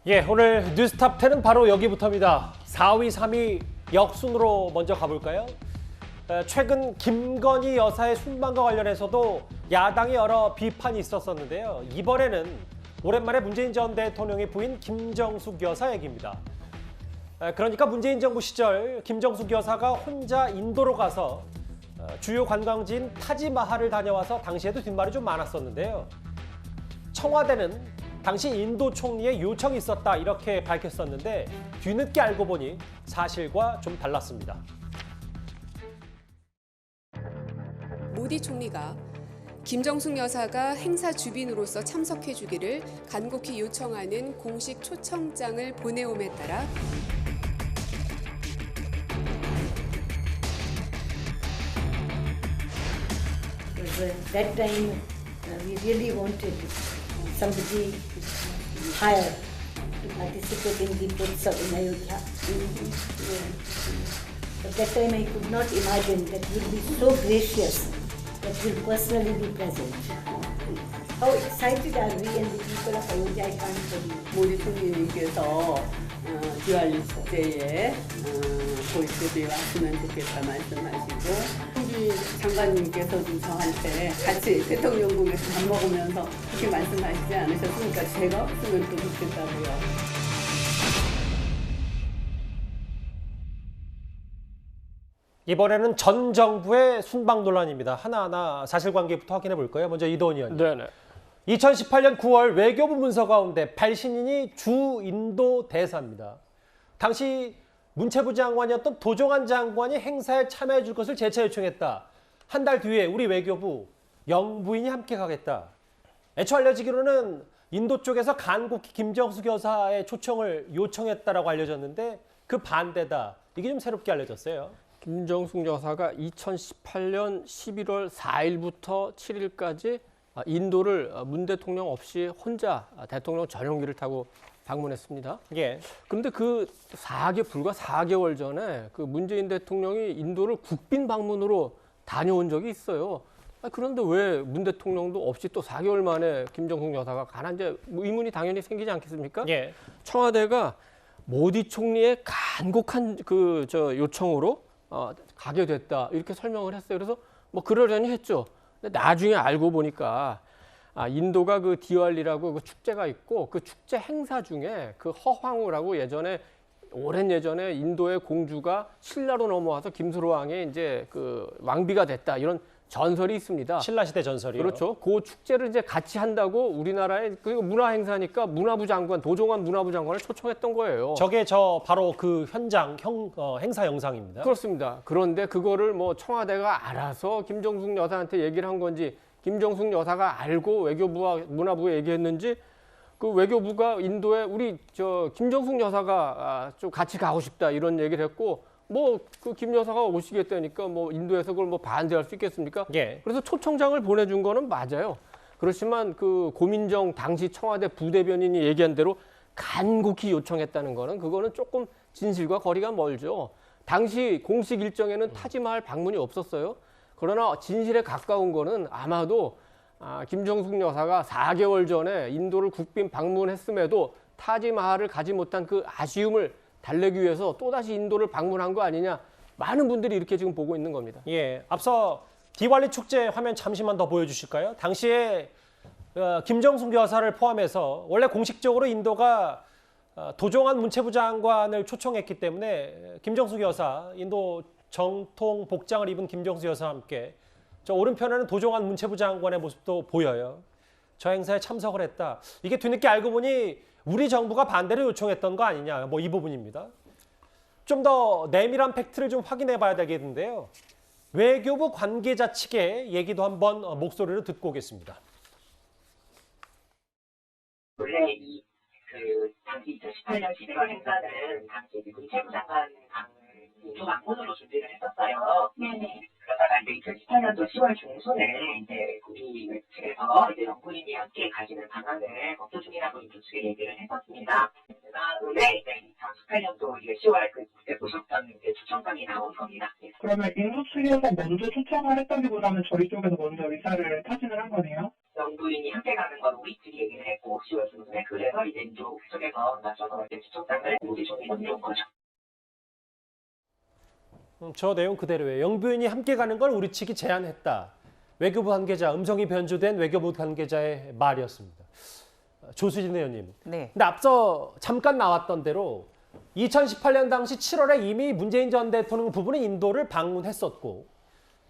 예, 오늘 뉴스탑 10은 바로 여기부터입니다. 4위, 3위 역순으로 먼저 가볼까요? 최근 김건희 여사의 순방과 관련해서도 야당의 여러 비판이 있었었는데요. 이번에는 오랜만에 문재인 전 대통령의 부인 김정숙 여사 얘기입니다. 그러니까 문재인 정부 시절 김정숙 여사가 혼자 인도로 가서 주요 관광지인 타지마할을 다녀와서 당시에도 뒷말이 좀 많았었는데요. 청와대는 당시 인도 총리의 요청이 있었다 이렇게 밝혔었는데 뒤늦게 알고 보니 사실과 좀 달랐습니다. 모디 총리가 김정숙 여사가 행사 주빈으로서 참석해주기를 간곡히 요청하는 공식 초청장을 보내옴에 따라 That time we really wanted somebody higher to participate in the Utsav in Ayodhya. But that time I could not imagine that you will be so gracious that you will personally be present. How excited are we and the people of Ayodhya, I can't tell you. 모디 총리님께서 디왈리 축제에 골프에 왔으면 좋겠다 말씀하시고 홍기 장관님께서도 저한테 같이 대통령궁에서 밥 먹으면서 그렇게 말씀하시지 않으셨습니까? 제가 없으면 또 좋겠다고요. 이번에는 전 정부의 순방 논란입니다. 하나하나 사실관계부터 확인해 볼까요? 먼저 이도원 의원님. 네네. 2018년 9월 외교부 문서 가운데 발신인이 주 인도 대사입니다. 당시 문체부 장관이었던 도종환 장관이 행사에 참여해 줄 것을 재차 요청했다. 한 달 뒤에 우리 외교부 영부인이 함께 가겠다. 애초 알려지기로는 인도 쪽에서 간곡히 김정숙 여사의 초청을 요청했다라고 알려졌는데 그 반대다. 이게 좀 새롭게 알려졌어요. 김정숙 여사가 2018년 11월 4일부터 7일까지 인도를 문 대통령 없이 혼자 대통령 전용기를 타고 방문했습니다. 예. 그런데 그 불과 4개월 전에 그 문재인 대통령이 인도를 국빈 방문으로 다녀온 적이 있어요. 그런데 왜 문 대통령도 없이 또 4개월 만에 김정숙 여사가 가나 이제 의문이 당연히 생기지 않겠습니까? 예. 청와대가 모디 총리의 간곡한 요청으로 가게 됐다 이렇게 설명을 했어요. 그래서 뭐 그러려니 했죠. 근데 나중에 알고 보니까 인도가 그 디왈리라고 그 축제가 있고 그 축제 행사 중에 그 허황우라고 오랜 예전에 인도의 공주가 신라로 넘어와서 김수로 왕의 이제 그 왕비가 됐다 이런 전설이 있습니다. 신라시대 전설이요. 그렇죠. 그 축제를 이제 같이 한다고 우리나라의 그 문화 행사니까 문화부 장관 도종환 문화부 장관을 초청했던 거예요. 저게 바로 그 현장 행사 영상입니다. 그렇습니다. 그런데 그거를 뭐 청와대가 알아서 김정숙 여사한테 얘기를 한 건지 김정숙 여사가 알고 외교부와 문화부에 얘기했는지 그 외교부가 인도에 우리 김정숙 여사가 좀 같이 가고 싶다 이런 얘기를 했고 뭐 그 김 여사가 오시겠다니까 뭐 인도에서 그걸 뭐 반대할 수 있겠습니까? 예. 그래서 초청장을 보내준 거는 맞아요. 그렇지만 그 고민정 당시 청와대 부대변인이 얘기한 대로 간곡히 요청했다는 거는 그거는 조금 진실과 거리가 멀죠. 당시 공식 일정에는 타지마할 방문이 없었어요. 그러나 진실에 가까운 거는 아마도 김정숙 여사가 4개월 전에 인도를 국빈 방문했음에도 타지마할을 가지 못한 그 아쉬움을 달래기 위해서 또다시 인도를 방문한 거 아니냐. 많은 분들이 이렇게 지금 보고 있는 겁니다. 예, 앞서 디왈리 축제 화면 잠시만 더 보여주실까요? 당시에 김정숙 여사를 포함해서 원래 공식적으로 인도가 도종환 문체부 장관을 초청했기 때문에 김정숙 여사, 인도 정통 복장을 입은 김정숙 여사와 함께 저 오른편에는 도종환 문체부 장관의 모습도 보여요. 저 행사에 참석을 했다. 이게 뒤늦게 알고 보니 우리 정부가 반대로 요청했던 거 아니냐. 뭐 이 부분입니다. 좀 더 내밀한 팩트를 좀 확인해 봐야 되겠는데요. 외교부 관계자 측의 얘기도 한번 목소리를 듣고 오겠습니다. 원래 당시 2018년 11월 행사는 당시 문체부 장관 인도 방문으로 준비를 했었어요. 네네. 그러다가 이제 2018년도 10월 중순에 이제 우리 측에서 이제 영부인이 함께 가시는 방안을 검토 중이라고 인도 측에 얘기를 했었습니다. 그다음에 이제 2018년도 10월 그때 보셨던 이제 초청장이 나온 겁니다. 그러면 인도 측에서 먼저 초청을 했다기보다는 저희 쪽에서 먼저 의사를 타진을 한 거네요? 영부인이 함께 가는 건 우리 측이 얘기를 했고 10월 중순에 그래서 이제 인도 쪽에서 나서서 이제 초청장을 모디 총리가 내온 거죠. 저 내용 그대로예요. 영부인이 함께 가는 걸 우리 측이 제안했다. 외교부 관계자, 음성이 변조된 외교부 관계자의 말이었습니다. 조수진 의원님. 네. 근데 앞서 잠깐 나왔던 대로 2018년 당시 7월에 이미 문재인 전 대통령 부부는 인도를 방문했었고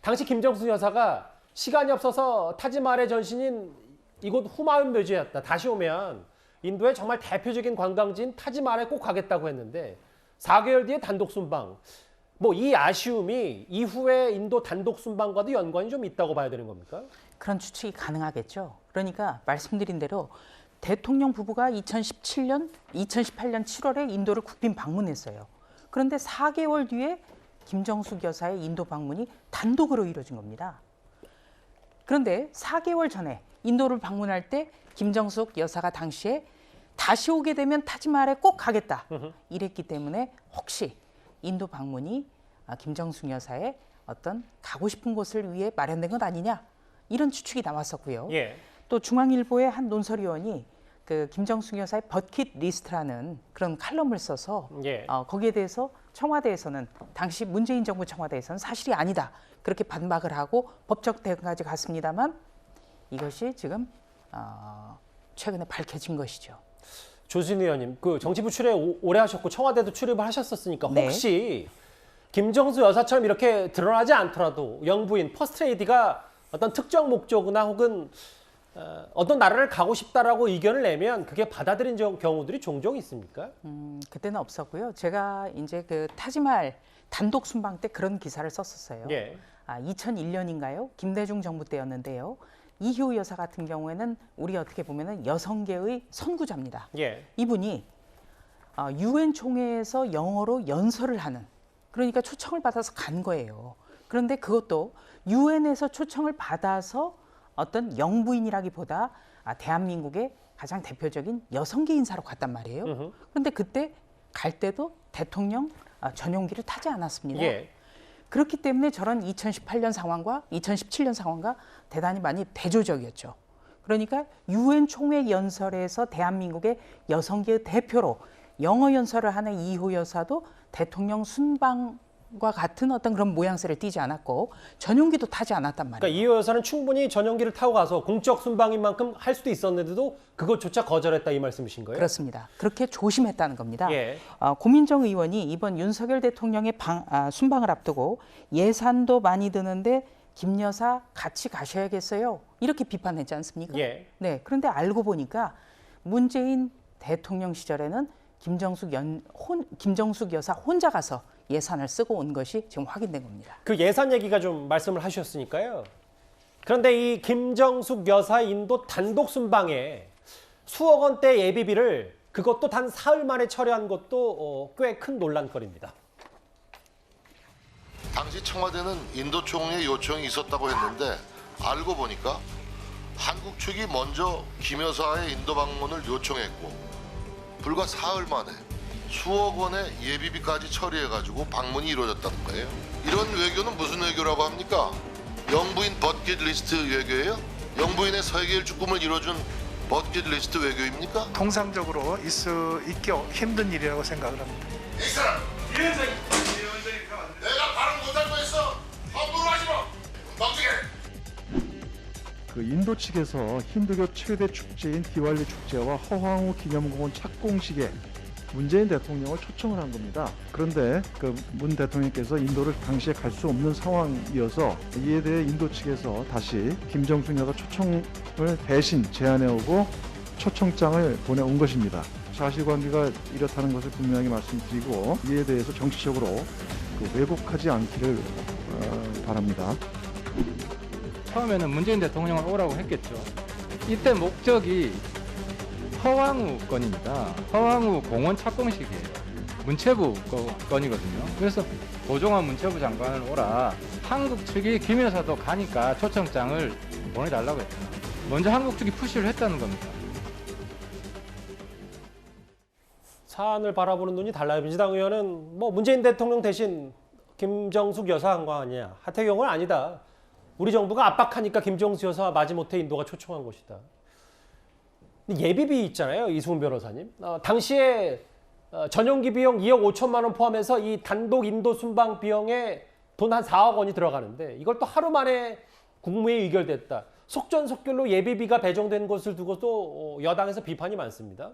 당시 김정숙 여사가 시간이 없어서 타지마할의 전신인 이곳 후마윤 묘지였다. 다시 오면 인도의 정말 대표적인 관광지인 타지마할에 꼭 가겠다고 했는데 4개월 뒤에 단독 순방. 뭐 이 아쉬움이 이후에 인도 단독 순방과도 연관이 좀 있다고 봐야 되는 겁니까? 그런 추측이 가능하겠죠. 그러니까 말씀드린 대로 대통령 부부가 2018년 7월에 인도를 국빈 방문했어요. 그런데 4개월 뒤에 김정숙 여사의 인도 방문이 단독으로 이루어진 겁니다. 그런데 4개월 전에 인도를 방문할 때 김정숙 여사가 당시에 다시 오게 되면 타지마할에 꼭 가겠다 이랬기 때문에 혹시 인도 방문이 김정숙 여사의 어떤 가고 싶은 곳을 위해 마련된 것 아니냐 이런 추측이 나왔었고요. 예. 또 중앙일보의 한 논설위원이 그 김정숙 여사의 버킷 리스트라는 그런 칼럼을 써서 예. 거기에 대해서 청와대에서는 당시 문재인 정부 청와대에서는 사실이 아니다 그렇게 반박을 하고 법적 대응까지 갔습니다만 이것이 지금 최근에 밝혀진 것이죠. 조수진 의원님, 그 정치부 출입 오래 하셨고 청와대도 출입을 하셨었으니까 네. 혹시 김정수 여사처럼 이렇게 드러나지 않더라도 영부인 퍼스트레이디가 어떤 특정 목적이나 혹은 어떤 나라를 가고 싶다라고 의견을 내면 그게 받아들인 경우들이 종종 있습니까? 그때는 없었고요. 제가 이제 그 타지마할 단독 순방 때 그런 기사를 썼었어요. 예. 2001년인가요? 김대중 정부 때였는데요. 이효 여사 같은 경우에는 우리 어떻게 보면은 여성계의 선구자입니다. 예. 이분이 유엔 총회에서 영어로 연설을 하는 그러니까 초청을 받아서 간 거예요. 그런데 그것도 유엔에서 초청을 받아서 어떤 영부인이라기보다 대한민국의 가장 대표적인 여성계 인사로 갔단 말이에요. 그런데 그때 갈 때도 대통령 전용기를 타지 않았습니다. 예. 그렇기 때문에 저런 2018년 상황과 2017년 상황과 대단히 많이 대조적이었죠. 그러니까 유엔 총회 연설에서 대한민국의 여성계의 대표로 영어 연설을 하는 이호 여사도 대통령 순방과 같은 어떤 그런 모양새를 띠지 않았고 전용기도 타지 않았단 말이에요. 그러니까 이 여사는 충분히 전용기를 타고 가서 공적 순방인 만큼 할 수도 있었는데도 그것조차 거절했다 이 말씀이신 거예요? 그렇습니다. 그렇게 조심했다는 겁니다. 예. 고민정 의원이 이번 윤석열 대통령의 순방을 앞두고 예산도 많이 드는데 김 여사 같이 가셔야겠어요. 이렇게 비판했지 않습니까? 예. 네. 그런데 알고 보니까 문재인 대통령 시절에는 김정숙 여사 혼자 가서 예산을 쓰고 온 것이 지금 확인된 겁니다. 그 예산 얘기가 좀 말씀을 하셨으니까요. 그런데 이 김정숙 여사 인도 단독 순방에 수억 원대 예비비를 그것도 단 사흘 만에 처리한 것도 꽤 큰 논란거리입니다. 당시 청와대는 인도 총리의 요청이 있었다고 했는데 알고 보니까 한국 측이 먼저 김 여사의 인도 방문을 요청했고 불과 사흘 만에 수억 원의 예비비까지 처리해가지고 방문이 이루어졌다는 거예요. 이런 외교는 무슨 외교라고 합니까? 영부인 버킷리스트 외교예요? 영부인의 세계일 꿈을 이뤄준 버킷리스트 외교입니까? 통상적으로 있기 힘든 일이라고 생각을 합니다. 이 사람! 내가 발음 못할 거 있어! 함부로 하지 마! 멍청해! 그 인도 측에서 힌두교 최대 축제인 디왈리 축제와 허황우 기념공원 착공식에 문재인 대통령을 초청을 한 겁니다. 그런데 그 문 대통령께서 인도를 당시에 갈 수 없는 상황이어서 이에 대해 인도 측에서 다시 김정숙 여사 초청을 대신 제안해 오고 초청장을 보내온 것입니다. 사실관계가 이렇다는 것을 분명히 말씀드리고 이에 대해서 정치적으로 왜곡하지 않기를 바랍니다. 처음에는 문재인 대통령을 오라고 했겠죠. 이때 목적이 허황우 건입니다. 허황우 공원 착공식이에요. 문체부 건이거든요. 그래서 고종환 문체부 장관을 오라. 한국 측이 김 여사도 가니까 초청장을 보내달라고 했죠. 먼저 한국 측이 푸시를 했다는 겁니다. 사안을 바라보는 눈이 달라요. 민주당 의원은 뭐 문재인 대통령 대신 김정숙 여사 한 거 아니냐. 하태경은 아니다. 우리 정부가 압박하니까 김정수 여사 마지못해 인도가 초청한 것이다. 근데 예비비 있잖아요, 이승훈 변호사님. 당시에 전용기 비용 2억 5천만 원 포함해서 이 단독 인도 순방 비용에 돈 한 4억 원이 들어가는데 이걸 또 하루 만에 국무회의 의결됐다. 속전속결로 예비비가 배정된 것을 두고도 여당에서 비판이 많습니다.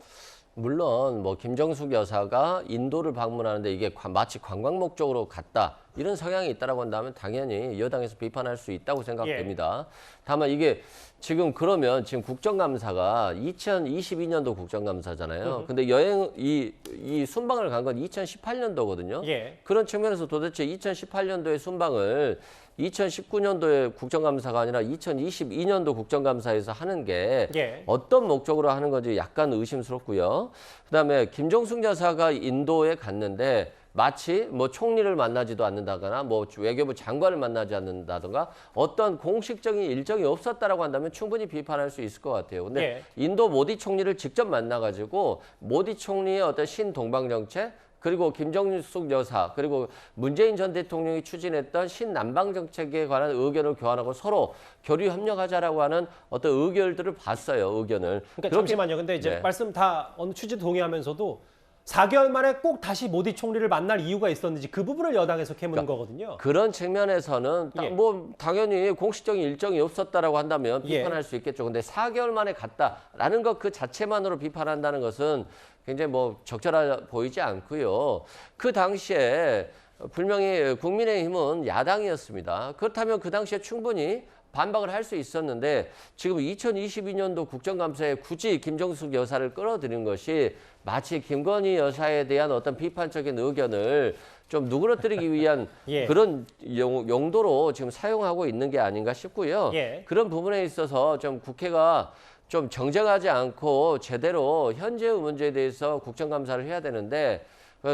물론 뭐 김정숙 여사가 인도를 방문하는데 이게 마치 관광 목적으로 갔다 이런 성향이 있다라고 한다면 당연히 여당에서 비판할 수 있다고 생각됩니다. 다만 이게 지금 그러면 지금 국정감사가 2022년도 국정감사잖아요. 근데 이 순방을 간 건 2018년도거든요. 그런 측면에서 도대체 2018년도의 순방을 2019년도에 국정감사가 아니라 2022년도 국정감사에서 하는 게 어떤 목적으로 하는 건지 약간 의심스럽고요. 그다음에 김정숙 여사가 인도에 갔는데 마치 뭐 총리를 만나지도 않는다거나 뭐 외교부 장관을 만나지 않는다든가 어떤 공식적인 일정이 없었다라고 한다면 충분히 비판할 수 있을 것 같아요. 근데 인도 모디 총리를 직접 만나가지고 모디 총리의 어떤 신동방정책 그리고 김정숙 여사 그리고 문재인 전 대통령이 추진했던 신남방 정책에 관한 의견을 교환하고 서로 교류 협력하자라고 하는 어떤 의견들을 봤어요. 의견을. 그러니까 잠시만요. 근데 이제 말씀 다 어느 취지 동의하면서도 4개월 만에 꼭 다시 모디 총리를 만날 이유가 있었는지 그 부분을 여당에서 캐묻는 거거든요. 그런 측면에서는 뭐 당연히 공식적인 일정이 없었다라고 한다면 비판할 수 있겠죠. 근데 4개월 만에 갔다라는 것 그 자체만으로 비판한다는 것은 굉장히 뭐 적절해 보이지 않고요. 그 당시에 분명히 국민의힘은 야당이었습니다. 그렇다면 그 당시에 충분히 반박을 할 수 있었는데 지금 2022년도 국정감사에 굳이 김정숙 여사를 끌어들인 것이 마치 김건희 여사에 대한 어떤 비판적인 의견을 좀 누그러뜨리기 위한 그런 용도로 지금 사용하고 있는 게 아닌가 싶고요. 그런 부분에 있어서 좀 국회가 좀 정정하지 않고 제대로 현재의 문제에 대해서 국정감사를 해야 되는데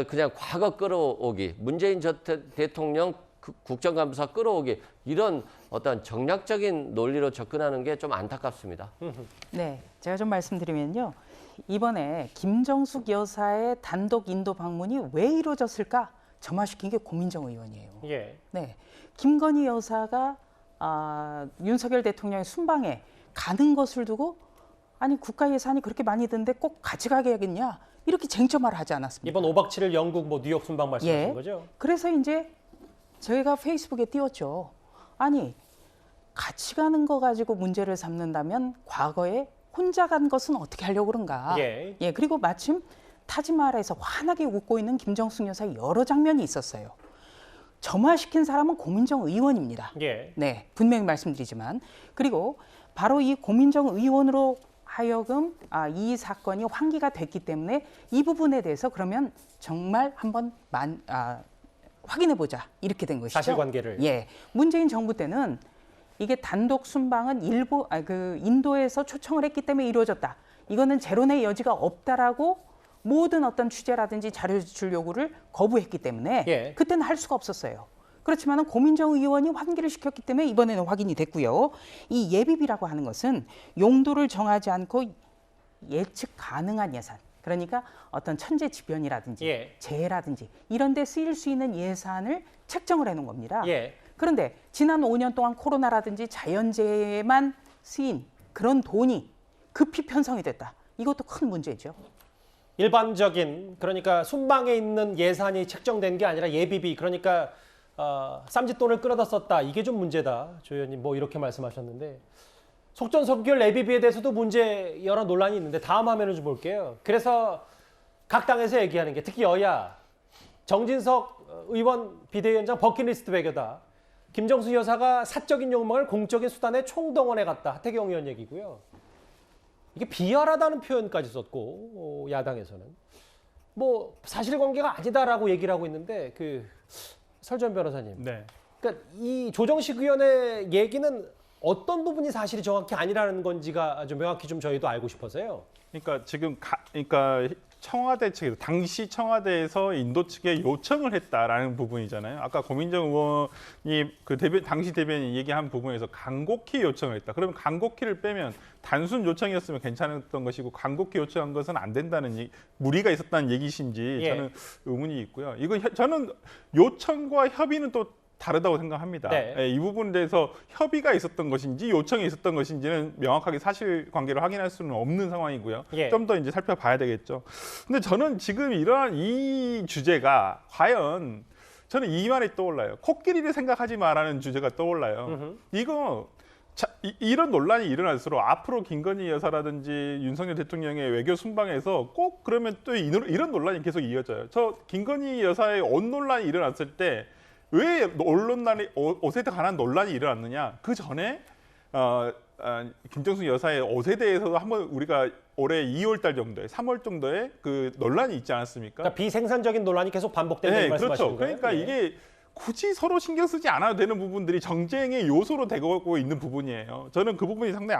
그냥 과거 끌어오기, 문재인 전 대통령 국정감사 끌어오기 이런 어떤 정략적인 논리로 접근하는 게 좀 안타깝습니다. 네, 제가 좀 말씀드리면요. 이번에 김정숙 여사의 단독 인도 방문이 왜 이루어졌을까 점화시킨 게 고민정 의원이에요. 네, 김건희 여사가 윤석열 대통령의 순방에 가는 것을 두고 아니 국가 예산이 그렇게 많이 드는데 꼭 같이 가게 하겠냐 이렇게 쟁점화를 하지 않았습니까? 이번 5박 7일 영국 뭐 뉴욕 순방 말씀하신 거죠? 그래서 이제 저희가 페이스북에 띄웠죠. 아니 같이 가는 거 가지고 문제를 삼는다면 과거에 혼자 간 것은 어떻게 하려고 그런가. 그리고 마침 타지마할에서 환하게 웃고 있는 김정숙 여사의 여러 장면이 있었어요. 점화시킨 사람은 고민정 의원입니다. 네, 분명히 말씀드리지만. 그리고 바로 이 고민정 의원으로 하여금 이 사건이 환기가 됐기 때문에 이 부분에 대해서 그러면 정말 한번 확인해보자 이렇게 된 것이죠. 사실관계를. 문재인 정부 때는 이게 단독 순방은 인도에서 초청을 했기 때문에 이루어졌다. 이거는 재론의 여지가 없다라고 모든 어떤 취재라든지 자료 제출 요구를 거부했기 때문에 그때는 할 수가 없었어요. 그렇지만 고민정 의원이 환기를 시켰기 때문에 이번에는 확인이 됐고요. 이 예비비라고 하는 것은 용도를 정하지 않고 예측 가능한 예산. 그러니까 어떤 천재지변이라든지 재해라든지 이런 데 쓰일 수 있는 예산을 책정을 해놓은 겁니다. 그런데 지난 5년 동안 코로나라든지 자연재해에만 쓰인 그런 돈이 급히 편성이 됐다. 이것도 큰 문제죠. 일반적인 그러니까 순방에 있는 예산이 책정된 게 아니라 예비비 그러니까 쌈짓돈을 끌어다 썼다. 이게 좀 문제다. 조 의원님 뭐 이렇게 말씀하셨는데 속전속결 예비비에 대해서도 문제 여러 논란이 있는데 다음 화면을 좀 볼게요. 그래서 각 당에서 얘기하는 게 특히 여야 정진석 의원 비대위원장 버킷리스트 외교다. 김정숙 여사가 사적인 욕망을 공적인 수단에 총동원해 갔다. 하태경 의원 얘기고요. 이게 비열하다는 표현까지 썼고 야당에서는 뭐 사실관계가 아니다라고 얘기를 하고 있는데 설전 변호사님. 그러니까 이 조정식 의원의 얘기는 어떤 부분이 사실이 정확히 아니라는 건지가 좀 명확히 좀 저희도 알고 싶어서요. 그러니까 지금 그러니까 청와대 측에서 당시 청와대에서 인도 측에 요청을 했다라는 부분이잖아요. 아까 고민정 의원이 당시 대변인 얘기한 부분에서 간곡히 요청을 했다. 그러면 간곡히를 빼면 단순 요청이었으면 괜찮았던 것이고 간곡히 요청한 것은 안 된다는 무리가 있었다는 얘기신지 저는 의문이 있고요. 이건 저는 요청과 협의는 또 다르다고 생각합니다. 네. 이 부분에 대해서 협의가 있었던 것인지 요청이 있었던 것인지는 명확하게 사실관계를 확인할 수는 없는 상황이고요. 예. 좀 더 이제 살펴봐야 되겠죠. 근데 저는 지금 이러한 이 주제가 과연 저는 이 말이 떠올라요. 코끼리를 생각하지 마라는 주제가 떠올라요. 이거 이런 논란이 일어날수록 앞으로 김건희 여사라든지 윤석열 대통령의 외교 순방에서 꼭 그러면 또 이런 논란이 계속 이어져요. 저 김건희 여사의 옷 논란이 일어났을 때 왜 옷에 관한 논란이 일어났느냐? 그 전에 김정숙 여사의 옷에 대해서도 한번 우리가 올해 2월달 정도에 3월 정도에 그 논란이 있지 않았습니까? 그러니까 비생산적인 논란이 계속 반복된다는 네, 말씀하시는 그렇죠. 거예요? 그러니까 예. 이게 굳이 서로 신경 쓰지 않아도 되는 부분들이 정쟁의 요소로 되고 있는 부분이에요. 저는 그 부분이 상당히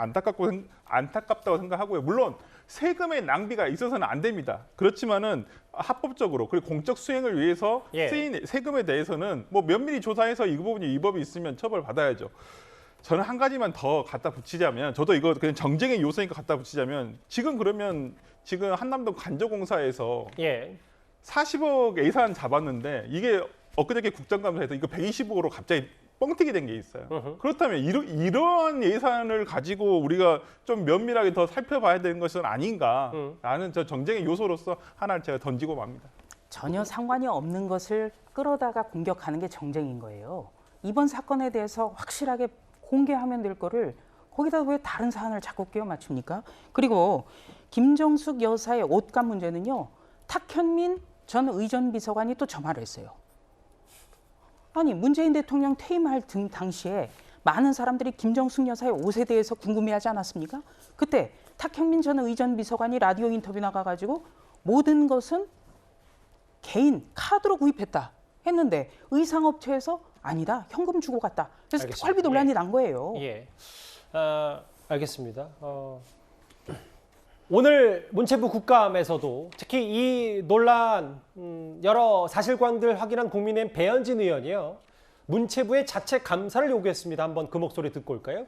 안타깝다고 생각하고요. 물론 세금의 낭비가 있어서는 안 됩니다. 그렇지만은 합법적으로 그리고 공적 수행을 위해서 예. 쓰인 세금에 대해서는 뭐 면밀히 조사해서 이 부분이 위법이 있으면 처벌받아야죠. 저는 한 가지만 더 갖다 붙이자면, 저도 이거 그냥 정쟁의 요소니까 갖다 붙이자면, 지금 그러면 지금 한남동 간접공사에서 예. 40억 예산 잡았는데 이게 엊그저께 국정감사에서 이거 120억으로 갑자기 뻥튀기 된 게 있어요. 그렇다면 이러한 예산을 가지고 우리가 좀 면밀하게 더 살펴봐야 되는 것은 아닌가라는 저 정쟁의 요소로서 하나를 제가 던지고 맙니다. 전혀 상관이 없는 것을 끌어다가 공격하는 게 정쟁인 거예요. 이번 사건에 대해서 확실하게 공개하면 될 거를 거기다 왜 다른 사안을 자꾸 끼워 맞춥니까? 그리고 김정숙 여사의 옷감 문제는요. 탁현민 전 의전 비서관이 또 저 말을 했어요. 아니 문재인 대통령 퇴임할 당시에 많은 사람들이 김정숙 여사의 옷에 대해서 궁금해하지 않았습니까? 그때 탁현민 전 의전 비서관이 라디오 인터뷰 나가가지고 모든 것은 개인 카드로 구입했다 했는데 의상업체에서 아니다 현금 주고 갔다. 그래서 알겠습니다. 특활비 논란이 난 거예요. 예. 알겠습니다. 오늘 문체부 국감에서도 특히 이 논란 여러 사실관계를 확인한 국민의힘 배현진 의원이요. 문체부의 자체 감사를 요구했습니다. 한번 그 목소리 듣고 올까요?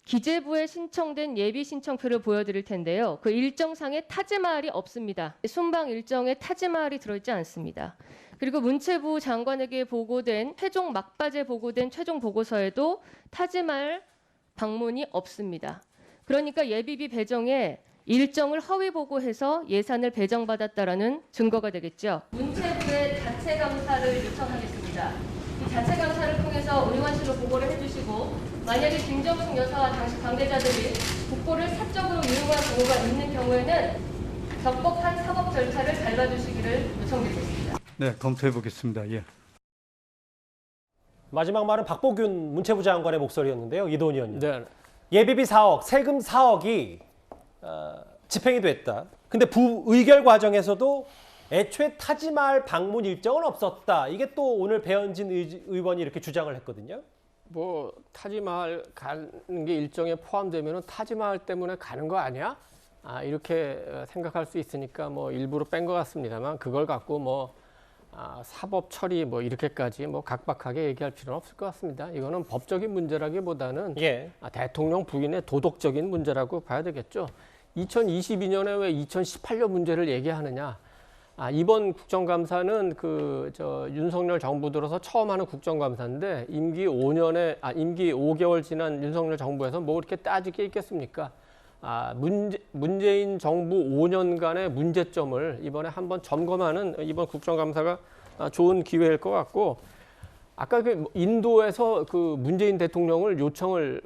기재부에 신청된 예비 신청표를 보여드릴 텐데요. 그 일정상에 타지마할이 없습니다. 순방 일정에 타지마할이 들어있지 않습니다. 그리고 문체부 장관에게 보고된 막바지에 보고된 최종 보고서에도 타지마할 방문이 없습니다. 그러니까 예비비 배정에 일정을 허위 보고해서 예산을 배정받았다라는 증거가 되겠죠. 문체부의 자체 감사를 요청하겠습니다. 이 자체 감사를 통해서 의원실로 보고를 해주시고 만약에 김정숙 여사와 당시 관계자들이 국보를 사적으로 이용한 경우가 있는 경우에는 적법한 사법 절차를 밟아주시기를 요청드리겠습니다. 네, 검토해 보겠습니다. 예. 마지막 말은 박보균 문체부 장관의 목소리였는데요. 이도훈 의원님. 네. 예비비 4억, 세금 4억이 집행이 됐다. 근데 부의결 과정에서도 애초에 타지마할 방문 일정은 없었다. 이게 또 오늘 배현진 의원이 이렇게 주장을 했거든요. 뭐 타지마할 가는 게 일정에 포함되면은 타지마할 때문에 가는 거 아니야? 이렇게 생각할 수 있으니까 뭐 일부러 뺀 것 같습니다만 그걸 갖고 뭐 사법 처리 뭐 이렇게까지 뭐 각박하게 얘기할 필요는 없을 것 같습니다. 이거는 법적인 문제라기보다는 예. 대통령 부인의 도덕적인 문제라고 봐야 되겠죠. 2022년에 왜 2018년 문제를 얘기하느냐? 이번 국정감사는 윤석열 정부 들어서 처음 하는 국정감사인데 임기 5개월 지난 윤석열 정부에서 뭐 이렇게 따질 게 있겠습니까? 문재인 정부 5년간의 문제점을 이번에 한번 점검하는 이번 국정감사가 좋은 기회일 것 같고, 아까 그 인도에서 그 문재인 대통령을 요청을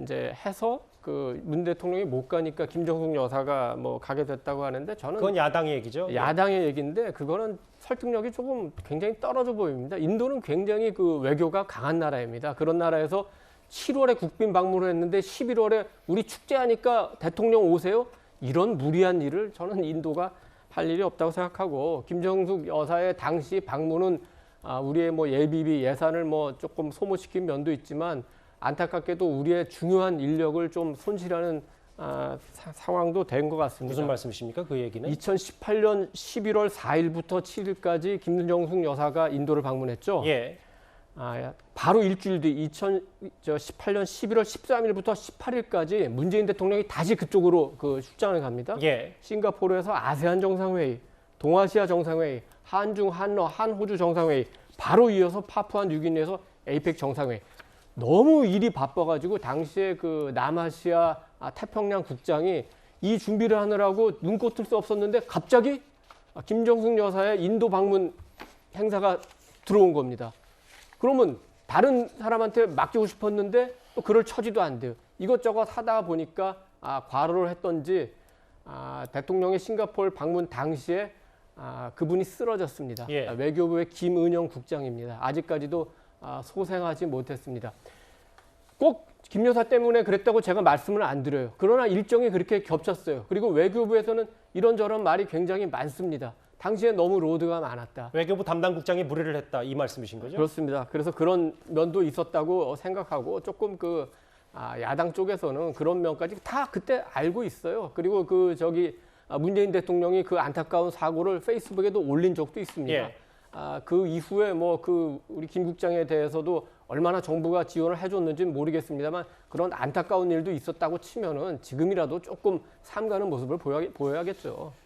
이제 해서 문 대통령이 못 가니까 김정숙 여사가 뭐 가게 됐다고 하는데 저는 그건 야당의 얘기죠. 야당의 얘기인데 그거는 설득력이 조금 굉장히 떨어져 보입니다. 인도는 굉장히 그 외교가 강한 나라입니다. 그런 나라에서 7월에 국빈 방문을 했는데 11월에 우리 축제하니까 대통령 오세요? 이런 무리한 일을 저는 인도가 할 일이 없다고 생각하고, 김정숙 여사의 당시 방문은 우리의 뭐 예비비 예산을 뭐 조금 소모시킨 면도 있지만 안타깝게도 우리의 중요한 인력을 좀 손실하는 상황도 된 것 같습니다. 무슨 말씀이십니까? 그 얘기는? 2018년 11월 4일부터 7일까지 김정숙 여사가 인도를 방문했죠. 예. 바로 일주일 뒤 2018년 11월 13일부터 18일까지 문재인 대통령이 다시 그쪽으로 출장을 갑니다. 예. 싱가포르에서 아세안 정상회의, 동아시아 정상회의, 한중, 한러, 한호주 정상회의 바로 이어서 파푸아 뉴기니에서 에이펙 정상회의. 너무 일이 바빠가지고 당시에 그 남아시아 태평양 국장이 이 준비를 하느라고 눈코 뜰 수 없었는데 갑자기 김정숙 여사의 인도 방문 행사가 들어온 겁니다. 그러면 다른 사람한테 맡기고 싶었는데 또 그럴 처지도 안 돼요. 이것저것 하다 보니까 과로를 했던지 대통령의 싱가포르 방문 당시에 그분이 쓰러졌습니다. 예. 외교부의 김은영 국장입니다. 아직까지도 소생하지 못했습니다. 꼭 김 여사 때문에 그랬다고 제가 말씀을 안 드려요. 그러나 일정이 그렇게 겹쳤어요. 그리고 외교부에서는 이런저런 말이 굉장히 많습니다. 당시에 너무 로드가 많았다. 외교부 담당 국장이 무리를 했다 이 말씀이신 거죠? 그렇습니다. 그래서 그런 면도 있었다고 생각하고 조금 야당 쪽에서는 그런 면까지 다 그때 알고 있어요. 그리고 문재인 대통령이 그 안타까운 사고를 페이스북에도 올린 적도 있습니다. 예. 그 이후에 우리 김 국장에 대해서도 얼마나 정부가 지원을 해줬는지는 모르겠습니다만 그런 안타까운 일도 있었다고 치면은 지금이라도 조금 삼가는 모습을 보여야겠죠.